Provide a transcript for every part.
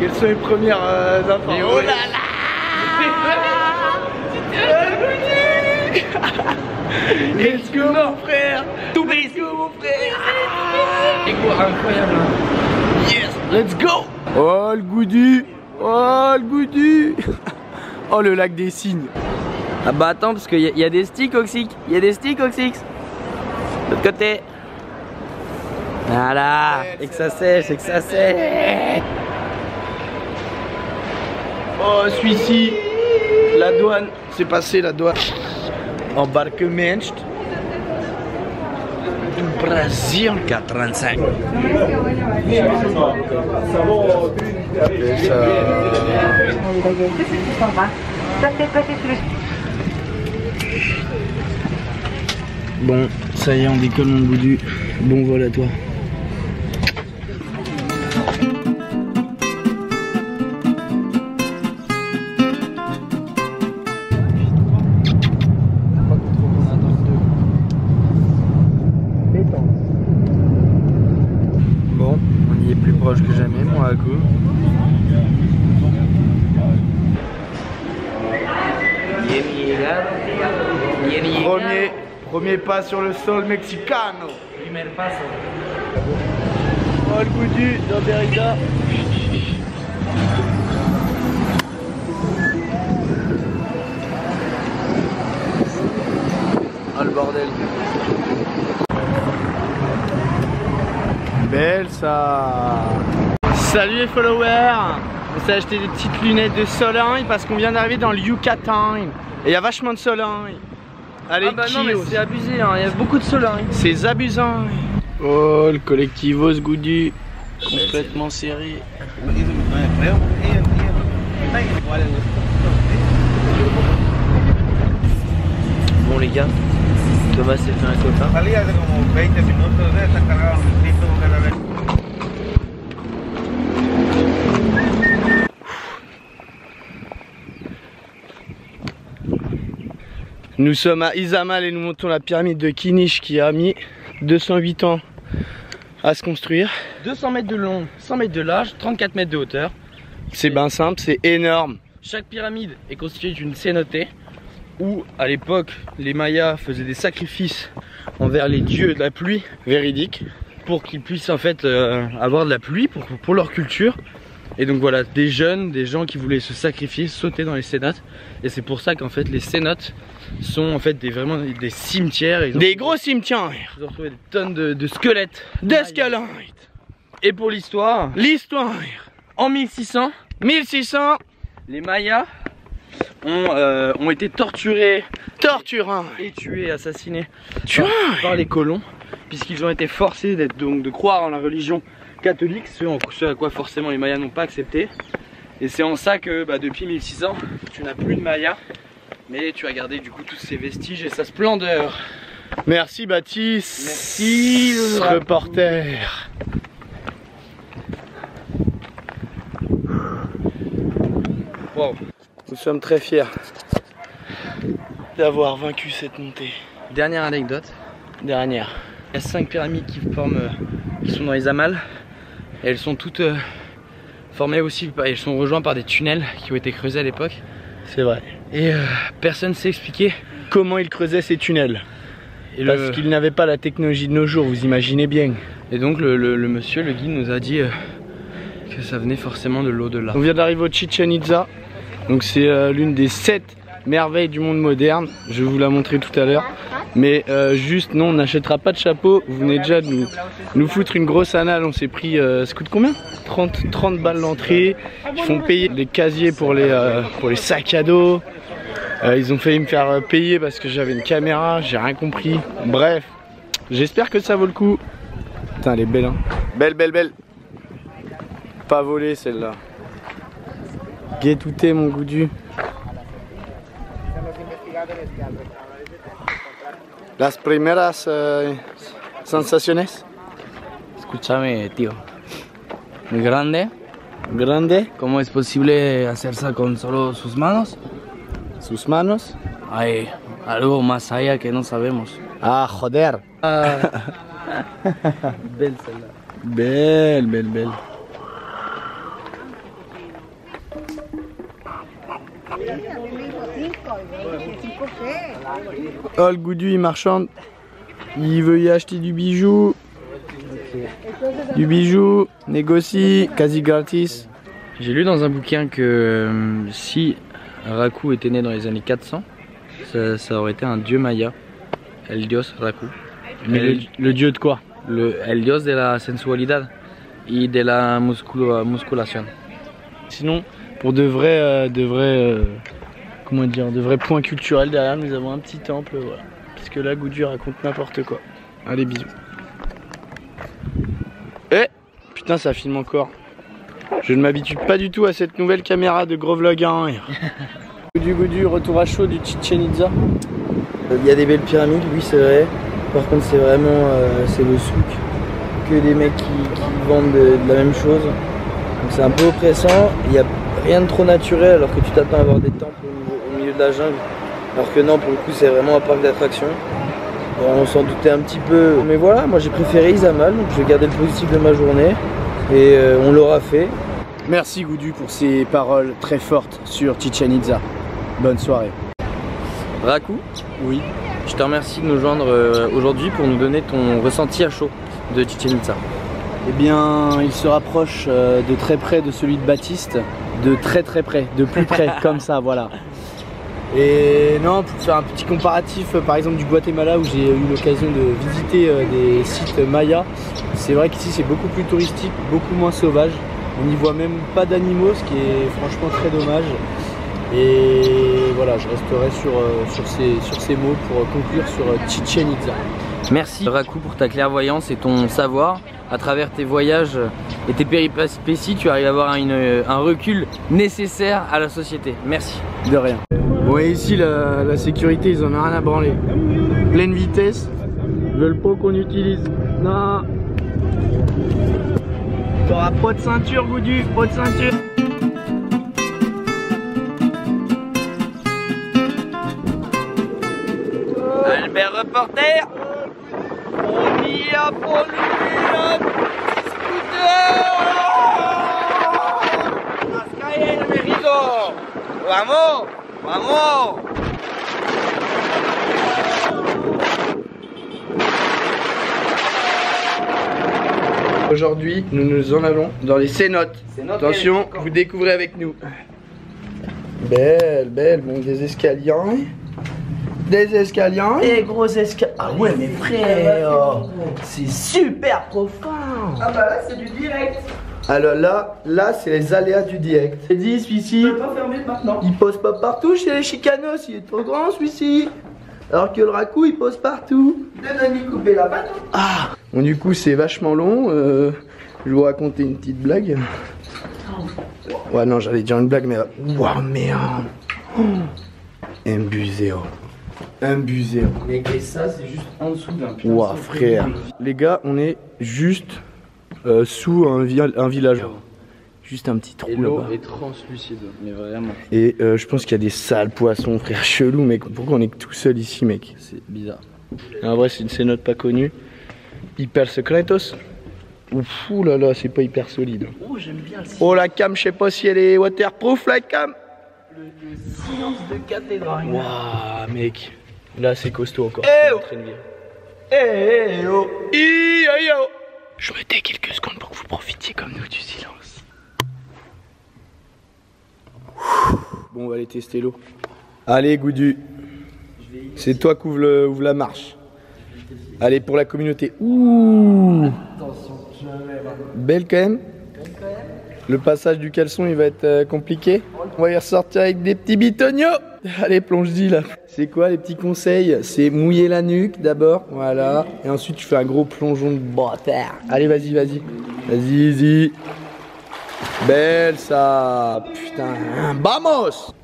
Quelles sont les premières infos? Oh là là! Let's go mon frère! Tout let's go mon frère! Écho incroyable. Yes! Let's go! Oh le goody! Oh le goody! Oh le lac des cygnes! Ah bah attends, parce qu'il y a des sticks Oxyx. Il y a des sticks Oxyx. De l'autre côté. Voilà. Et que ça sèche, et que ça sèche. Oh celui-ci! La douane! C'est passé la douane! Embarquement in Brésil 435. Bon, ça y est, on décolle mon boudu. Bon vol à toi. Bon, on y est plus proche que jamais, mon Haku. Premier pas sur le sol mexicano. Oh le goût dans Berida. Oh le bordel. Belle ça. Salut les followers. On s'est acheté des petites lunettes de soleil parce qu'on vient d'arriver dans le Yucatan. Et il y a vachement de soleil. Allez, ah bah non mais c'est abusé, hein. Il y a beaucoup de soleil. C'est abusant. Oh le collectivos Goody. Complètement serré. Bon les gars, Thomas s'est fait un copain. Nous sommes à Izamal et nous montons la pyramide de Kinish qui a mis 208 ans à se construire. 200 mètres de long, 100 mètres de large, 34 mètres de hauteur. C'est bien simple, c'est énorme. Chaque pyramide est constituée d'une cénote où à l'époque les Mayas faisaient des sacrifices envers les dieux de la pluie, Véridique. pour qu'ils puissent en fait avoir de la pluie pour leur culture. Et donc voilà, des jeunes, des gens qui voulaient se sacrifier, sauter dans les cénotes. Et c'est pour ça qu'en fait les cénotes sont en fait vraiment des cimetières. Des gros cimetières. Ils ont retrouvé des tonnes de squelettes. Des squelettes. Et pour l'histoire, en 1600, les Mayas ont été torturés, et tués, assassinés par les colons, puisqu'ils ont été forcés de croire en la religion catholique, ce à quoi forcément les Mayas n'ont pas accepté. Et c'est en ça que depuis 1600, tu n'as plus de Mayas, mais tu as gardé du coup tous ces vestiges et sa splendeur. Merci Baptiste. Merci reporter. Wow. Nous sommes très fiers d'avoir vaincu cette montée. Dernière anecdote. Il y a 5 pyramides qui sont dans les Amals. Et elles sont toutes formées aussi, elles sont rejointes par des tunnels qui ont été creusés à l'époque. C'est vrai. Et personne ne sait expliquer comment ils creusaient ces tunnels. Parce qu'ils n'avaient pas la technologie de nos jours, vous imaginez bien. Et donc le monsieur, le guide, nous a dit que ça venait forcément de l'au-delà. On vient d'arriver au Chichen Itza. Donc c'est l'une des 7 merveilles du monde moderne. Je vais vous la montrer tout à l'heure. Mais juste non, on n'achètera pas de chapeau. Vous venez déjà de nous foutre une grosse anale. On s'est pris, ça coûte combien? 30 balles l'entrée. Ils font payer les casiers pour les sacs à dos. Ils ont failli me faire payer parce que j'avais une caméra. J'ai rien compris. Bref, j'espère que ça vaut le coup. Putain, elle est belle hein. Belle. Pas volée celle-là. Guetouté mon goudu. Las primeras sensaciones. Escúchame, tío. Muy grande. Grande. ¿Cómo es posible hacer ça con solo sus manos? Sus manos. Hay algo más allá que no sabemos. Ah, joder. Belle celle-là. Belle. Oh, le Goudu il marchande. Il veut y acheter du bijou. Du bijou, négocie, quasi gratis. J'ai lu dans un bouquin que si Raku était né dans les années 400, ça aurait été un dieu maya. El Dios Raku. Mais le dieu de quoi? El Dios de la sensualidad y de la musculation. Sinon, pour de vrais comment dire, de vrais points culturels derrière, nous avons un petit temple, voilà. Parce que là, Goudu raconte n'importe quoi. Allez, bisous. Eh, putain, ça filme encore. Je ne m'habitue pas du tout à cette nouvelle caméra de gros vlog à un. Goudu, retour à chaud du Chichen Itza. Il y a des belles pyramides, oui c'est vrai. Par contre c'est vraiment c'est le souk. Que des mecs qui vendent de la même chose. Donc c'est un peu oppressant. Il n'y a rien de trop naturel alors que tu t'attends à avoir des temples au milieu de la jungle. Alors que non, pour le coup c'est vraiment un parc d'attractions. Bon, on s'en doutait un petit peu. Mais voilà, moi j'ai préféré Izamal. Donc je vais garder le positif de ma journée. Et on l'aura fait. Merci Goudu pour ces paroles très fortes sur Chichen Itza. Bonne soirée. Raku, oui. Je te remercie de nous joindre aujourd'hui pour nous donner ton ressenti à chaud de Chichen Itza. Eh bien, il se rapproche de très près de celui de Baptiste, de très près, de plus près, comme ça, voilà. Et non, pour faire un petit comparatif, par exemple du Guatemala où j'ai eu l'occasion de visiter des sites mayas, c'est vrai qu'ici c'est beaucoup plus touristique, beaucoup moins sauvage. On n'y voit même pas d'animaux, ce qui est franchement très dommage. Et voilà, je resterai sur ces mots pour conclure sur Chichen Itza. Merci Raku pour ta clairvoyance et ton savoir. À travers tes voyages et tes péripéties, tu arrives à avoir un recul nécessaire à la société. Merci. De rien. Bon, et ici la sécurité, ils en ont rien à branler. Pleine vitesse, ils veulent pas qu'on utilise. Non. T'auras pas de ceinture, Goudu, pas de ceinture. Albert Reporter, on y a pour lui un scooter. Las calles de México. Vamos, vamos. Aujourd'hui, nous nous en allons dans les cénotes. Attention, vous découvrez avec nous. Belle, bon, des escaliers. Des escaliers. Et gros escaliers. Ah ouais, mais frère, c'est super profond. Ah bah là, c'est du direct. Alors là c'est les aléas du direct. J'ai dit celui-ci, Je peux pas fermer maintenant. il pose pas partout chez les chicanos, il est trop grand celui-ci. Alors que le Raku il pose partout. Deux demi coupés là-bas. Ah bon, du coup c'est vachement long. Je vais vous raconter une petite blague. Ouais non, j'allais dire une blague mais... Waouh merde. Un buséo. Un buséo. Mais ça, c'est juste en dessous d'un putain. Waouh frère. Les gars, on est juste sous un village. Juste un petit trou Et l'eau là-bas. est translucide, mais vraiment. Et je pense qu'il y a des sales poissons, frère, chelou, mec. Pourquoi on est que tout seul ici, mec? C'est bizarre. En vrai, c'est une cénote pas connue. Hyper secretos. Ouf, ouh là là, c'est pas hyper solide. Oh, j'aime bien le Oh, la cam, je sais pas si elle est waterproof, la cam. silence de cathédrale. Waouh, mec. Là, c'est costaud encore. Eh oh. Eh oh. Oh. Je me tais quelques secondes pour que vous profitiez comme nous du silence. Bon, on va aller tester l'eau. Allez, Goudu. C'est toi qui ouvre la marche. Allez, pour la communauté. Ouh. Belle quand même. Le passage du caleçon, il va être compliqué. On va y ressortir avec des petits bitonios. Allez, plonge-y là. C'est quoi les petits conseils? C'est mouiller la nuque d'abord, voilà. Et ensuite, tu fais un gros plongeon de bâtard. Allez, vas-y. Vas-y. Belle ça. Putain. Vamos.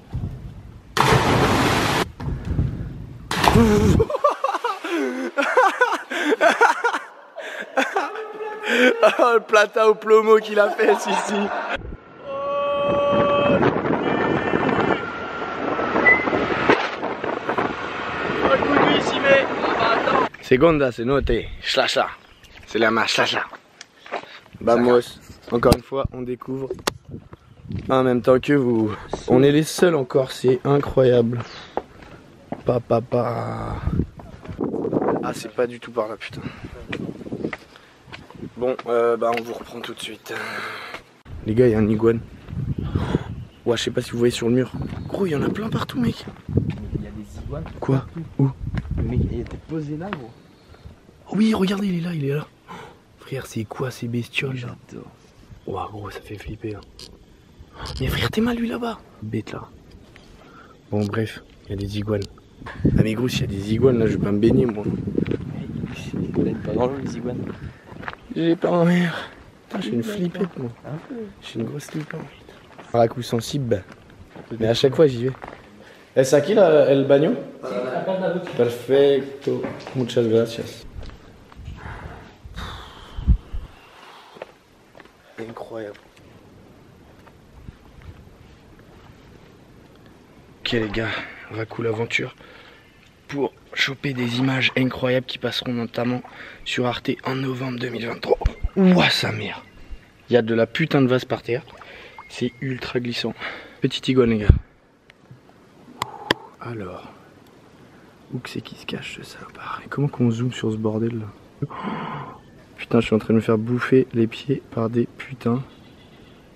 Oh, le plata au plomo qu'il a fait ici. Seconda, c'est noté. Slasha. C'est la main slasha. Vamos. Encore une fois, on découvre en même temps que vous. On est les seuls encore, c'est incroyable. Papa. Ah, c'est pas du tout par là, putain. Bon, bah on vous reprend tout de suite. Les gars, il y a un iguane. Ouais, je sais pas si vous voyez sur le mur. Gros, il y en a plein partout, mec. Il y a des iguanes. Quoi? Où? Le mec, il était posé là, gros. Oui, regardez, il est là, il est là. Frère, c'est quoi ces bestioles là? J'adore. Ouah, gros, ça fait flipper là. Mais frère, t'es mal lui là-bas. Bête là. Bon, bref, il y a des iguanes. Ah, mais gros, s'il y a des iguanes là, je vais pas me baigner moi. C'est pas dangereux les iguanes. J'ai pas envie. Putain, j'ai une flippette moi. J'ai une grosse flippette. Un coup sensible. Mais à chaque fois, j'y vais. ¿Es aquí el baño? Perfecto. Muchas gracias. Incroyable. Ok les gars, on va couler l'aventure pour choper des images incroyables qui passeront notamment sur Arte en novembre 2023. Ouah sa mère. Il y a de la putain de vase par terre. C'est ultra glissant. Petit iguane les gars. Alors, où que c'est qui se cache ce salopard? Et comment qu'on zoome sur ce bordel là? Putain, je suis en train de me faire bouffer les pieds par des putains.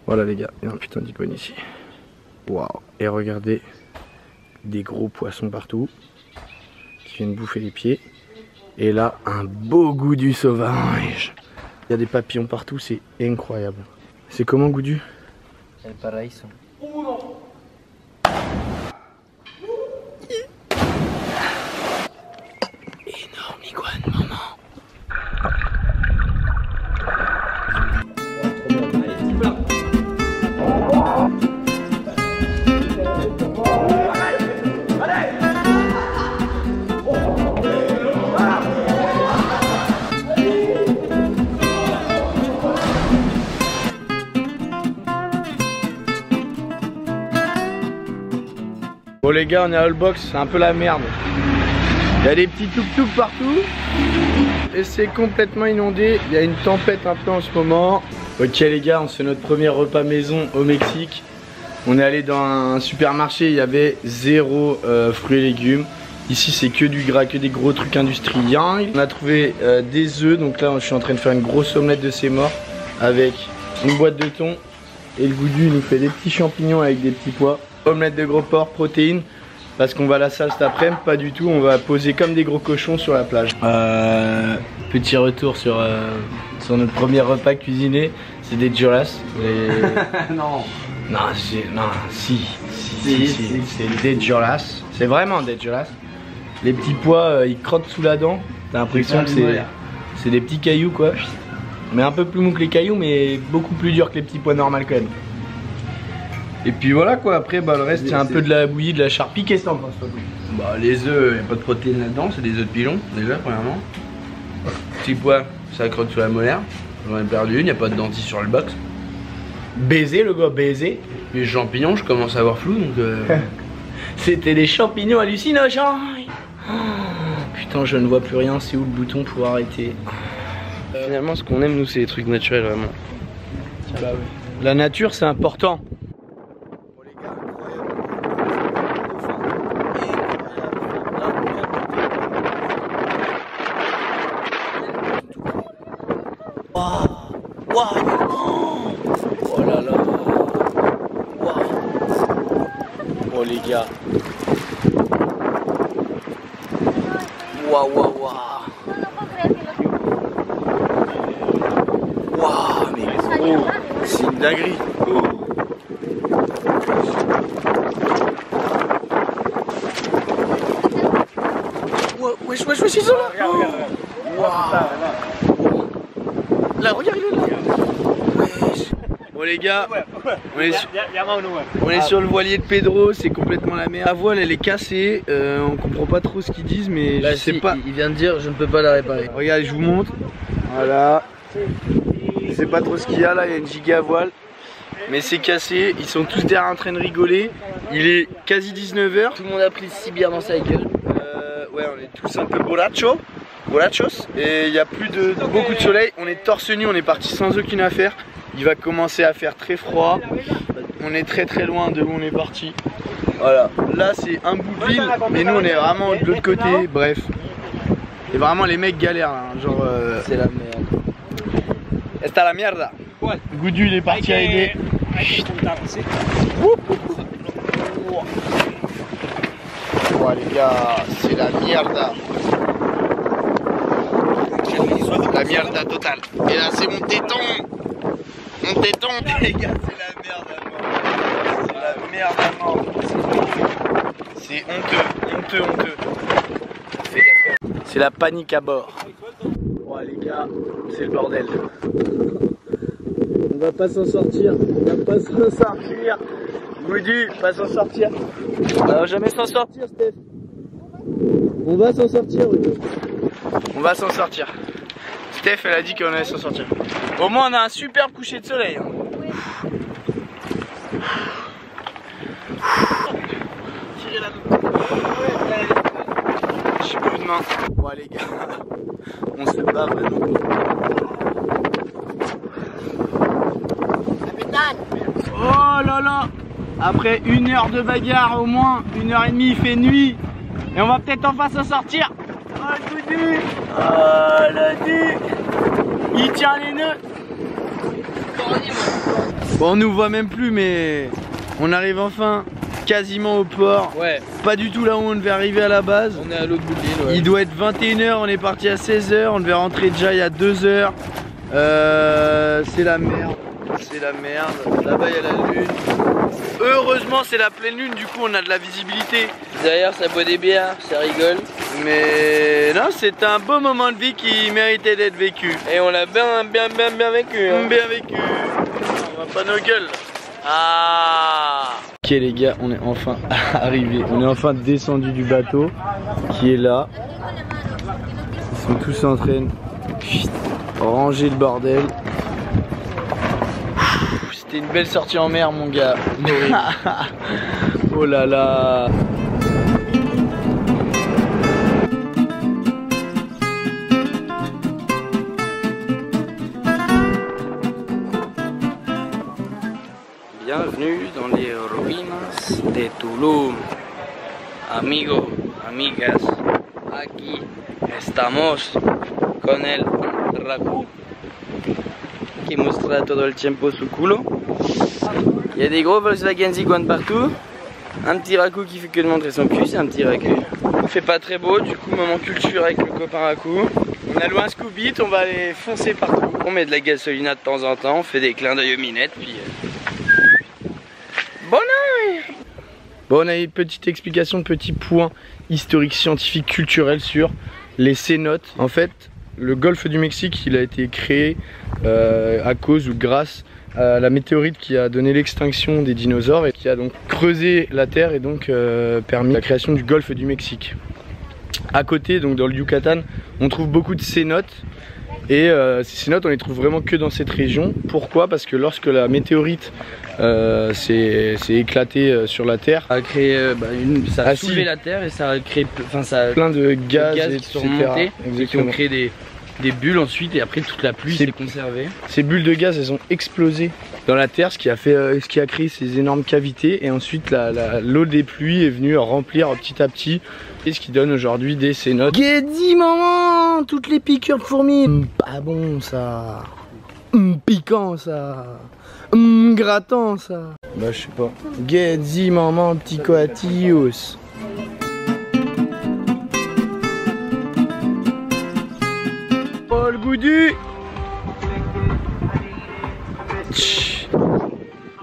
Voilà les gars, il y a un putain d'iguane ici. Waouh. Et regardez, des gros poissons partout qui viennent bouffer les pieds. Et là, un beau Goudu sauvage. Il y a des papillons partout, c'est incroyable. C'est comment Goudu? El paraíso. Énorme iguane, maman. Bon les gars, on est à Allbox, c'est un peu la merde. Il y a des petits tuk-tuk partout et c'est complètement inondé. Il y a une tempête un peu en ce moment. Ok les gars, on fait notre premier repas maison au Mexique. On est allé dans un supermarché, il y avait zéro fruits et légumes. Ici c'est que du gras, que des gros trucs industriels. On a trouvé des œufs, donc là je suis en train de faire une grosse omelette de ces morts avec une boîte de thon. Et le Goudu il nous fait des petits champignons avec des petits pois. Omelette de gros porc, protéines. Parce qu'on va à la salle cet après-midi, pas du tout, on va poser comme des gros cochons sur la plage. Petit retour sur notre premier repas cuisiné, c'est des dégueulasse. Non. Non, si, c'est dégueulasse. C'est vraiment dégueulasse. Les petits pois, ils crottent sous la dent. T'as l'impression que c'est des petits cailloux quoi. Mais un peu plus mou que les cailloux, mais beaucoup plus dur que les petits pois normaux quand même. Et puis voilà quoi, après bah, le reste c'est un peu de la bouillie, de la charpie. Qu'est-ce que t'en penses toi? Bah les œufs, y a pas de protéines là-dedans, c'est des œufs de pilon déjà premièrement. Petit pois, ça crotte sur la molaire, j'en ai perdu une, y a pas de dentiste sur le box. Baiser le gars, baiser. Les champignons, je commence à avoir flou donc C'était des champignons hallucinogènes. Oh, putain je ne vois plus rien, c'est où le bouton pour arrêter? Finalement ce qu'on aime nous c'est les trucs naturels vraiment. Bah, oui. La nature c'est important. Oh là là. Oh les gars. Waouh waouh waouh. Waouh mais gros, c'est une dinguerie. Wesh, ils sont là. Waouh. Là, regarde, il est là. Wesh. Bon les gars, on est sur le voilier de Pedro, c'est complètement la merde. La voile elle est cassée, on comprend pas trop ce qu'ils disent mais Bah, je sais si, pas. il vient de dire je ne peux pas la réparer. Regarde, je vous montre. Voilà. Je sais pas trop ce qu'il y a là, il y a une giga voile. Mais c'est cassé, ils sont tous derrière en train de rigoler. Il est quasi 19h. Tout le monde a pris 6 bières dans sa gueule. Ouais, on est tous un peu borrachos. Et il y a plus de beaucoup de soleil. On est torse nu, on est parti sans aucune affaire. Il va commencer à faire très froid. On est très loin de où on est parti. Voilà, là c'est un bout de ville, mais nous on est vraiment de l'autre côté, bref. Et vraiment les mecs galèrent là, genre C'est la merde. Esta la mierda. Goudu il est parti à aider. Oh les gars, c'est la mierda. La mierda totale. Et là c'est mon téton. Mon téton. Les gars, c'est la merde à mort. C'est la merde à mort. C'est honteux. C'est la panique à bord. Oh les gars, c'est le bordel. On va pas s'en sortir. Goudu, pas s'en sortir. On va jamais s'en sortir, Steph. On va s'en sortir, Goudu. On va s'en sortir. Steph, elle a dit qu'on allait s'en sortir. Au moins, on a un superbe coucher de soleil. Hein. Tirez la main. J'ai plus de main. Bon, les gars, on se bat vraiment. Oh là là! Après 1 heure de bagarre, au moins 1h30, il fait nuit. Et on va peut-être enfin s'en sortir. Oh le Goudu! Oh le Goudu! Il tient les nœuds. Bon, on nous voit même plus, mais on arrive enfin quasiment au port. Ouais. Pas du tout là où on devait arriver à la base. On est à l'autre bout de l'île. Ouais. Il doit être 21 h, on est parti à 16 h, on devait rentrer déjà il y a 2 h. C'est la merde. C'est la merde. Là-bas il y a la lune. Heureusement c'est la pleine lune, du coup on a de la visibilité. Derrière ça boit des bières, ça rigole. Mais non, c'est un beau moment de vie qui méritait d'être vécu. Et on l'a bien vécu. Hein. Bien vécu. On va pas nos gueules. Ah. Ok les gars, on est enfin arrivé. On est enfin descendu du bateau qui est là. Ils sont tous en train de ranger le bordel. C'était une belle sortie en mer mon gars. Oh là là. Bienvenue dans les ruinas de Tulum. Amigos, amigas, aquí estamos con el Raku qui muestra todo el tiempo su culo. Il y a des gros Volkswagen Tiguan partout. Un petit Raku qui fait que de montrer son cul, c'est un petit Raku. Il fait pas très beau, du coup moment culture avec le copain Raku. On a loué un Scooby, on va aller foncer partout. On met de la gasolina de temps en temps, on fait des clins d'œil aux minettes, puis... Bon, on a une petite explication, petit point historique, scientifique, culturel sur les cénotes. En fait, le golfe du Mexique, il a été créé à cause ou grâce à la météorite qui a donné l'extinction des dinosaures et qui a donc creusé la terre et donc permis la création du golfe du Mexique. À côté, donc dans le Yucatan, on trouve beaucoup de cénotes. Et ces cénotes, on les trouve vraiment que dans cette région. Pourquoi? Parce que lorsque la météorite s'est éclatée sur la Terre, ça a créé, ça a soulevé la Terre et ça a créé plein de gaz, qui sont remontés et qui ont créé des bulles ensuite, et après toute la pluie s'est conservée. Ces bulles de gaz, elles ont explosé dans la Terre, ce qui a créé ces énormes cavités, et ensuite l'eau des pluies est venue remplir petit à petit, et ce qui donne aujourd'hui des cénotes. Guédi maman, toutes les piqûres de fourmis. Pas bon ça. Piquant ça. Grattant ça. Bah je sais pas. Guédi maman, petit coatillos. Oh le Goudu.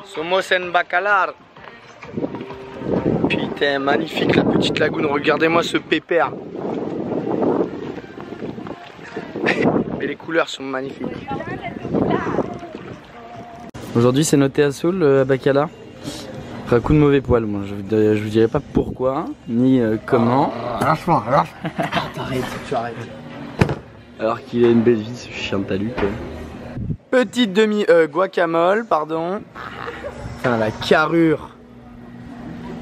Somos en Bacalar. Putain, magnifique la petite lagune, regardez-moi ce pépère. Mais les couleurs sont magnifiques. Aujourd'hui c'est noté à Saul, à Bacalar. Après un coup de mauvais poil, moi je vous dirai pas pourquoi, ni comment. Lâche-moi, lâche. T'arrêtes, tu arrêtes. Alors qu'il a une belle vie ce chien de talus quoi. Petite guacamole, pardon. Enfin la carrure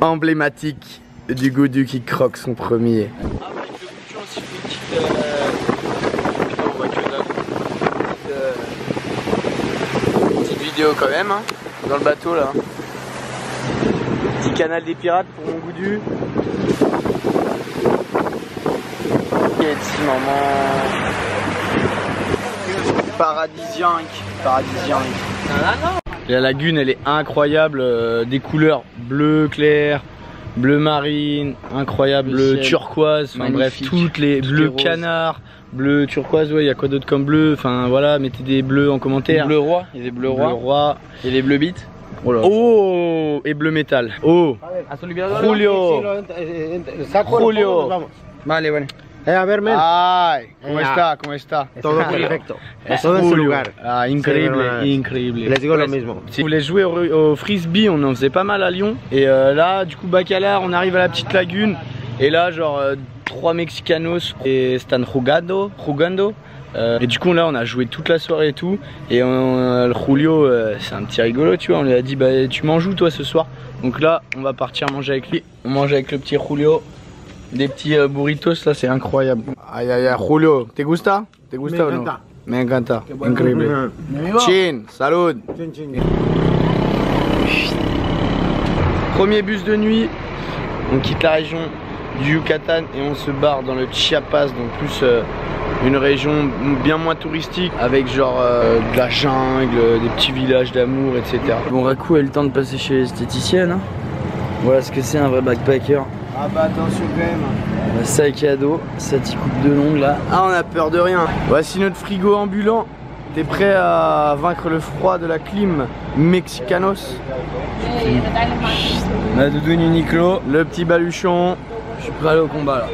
emblématique du Goudu qui croque son premier. Ah bah je fais aussi une petite... vidéo quand même, hein, dans le bateau là. Petit canal des pirates pour mon goûdu. Et petit moment paradisiaque. La lagune elle est incroyable, des couleurs bleu clair, bleu marine, incroyable, bleu turquoise, enfin bref, toutes les bleus canard, bleu turquoise, ouais, il y a quoi d'autre comme bleu, enfin voilà, mettez des bleus en commentaire. Bleu roi, il y a des bleus rois. Et les bleus bites. Oh, et bleu métal. Oh, Julio. Vale, vale. A ver, men. Ay, ¿cómo está? ¿Cómo está? Todo perfecto. Todo en su lugar. Ah, increíble, increíble. Les digo lo mismo. Si vous voulez jouer au frisbee, on en faisait pas mal à Lyon. Et là, du coup, bacalar, on arrive à la petite lagune. Et là, genre, 3 Mexicanos et están jugando. Et du coup, là, on a joué toute la soirée et tout. Et le Julio, c'est un petit rigolo, tu vois. On lui a dit, bah, tu m'en joues, toi, ce soir. Donc là, on va partir manger avec lui. On mange avec le petit Julio. Des petits burritos, là, c'est incroyable. Aïe, aïe, aïe, Julio, ¿te gusta? ¿Te gusta o no? Me encanta. Increíble. Chin, salud. Premier bus de nuit. On quitte la région du Yucatan et on se barre dans le Chiapas, donc plus une région bien moins touristique, avec genre de la jungle, des petits villages d'amour, etc. Bon, Raku a eu le temps de passer chez l'esthéticienne. Hein. Voilà ce que c'est un vrai backpacker. Ah bah attention quand même. Un sac à dos, ça t'y coupe de l'ongle là. Ah, on a peur de rien. Voici notre frigo ambulant. T'es prêt à vaincre le froid de la clim Mexicanos? Ma doudoune Uniqlo, le petit baluchon. je suis prêt à aller au combat là.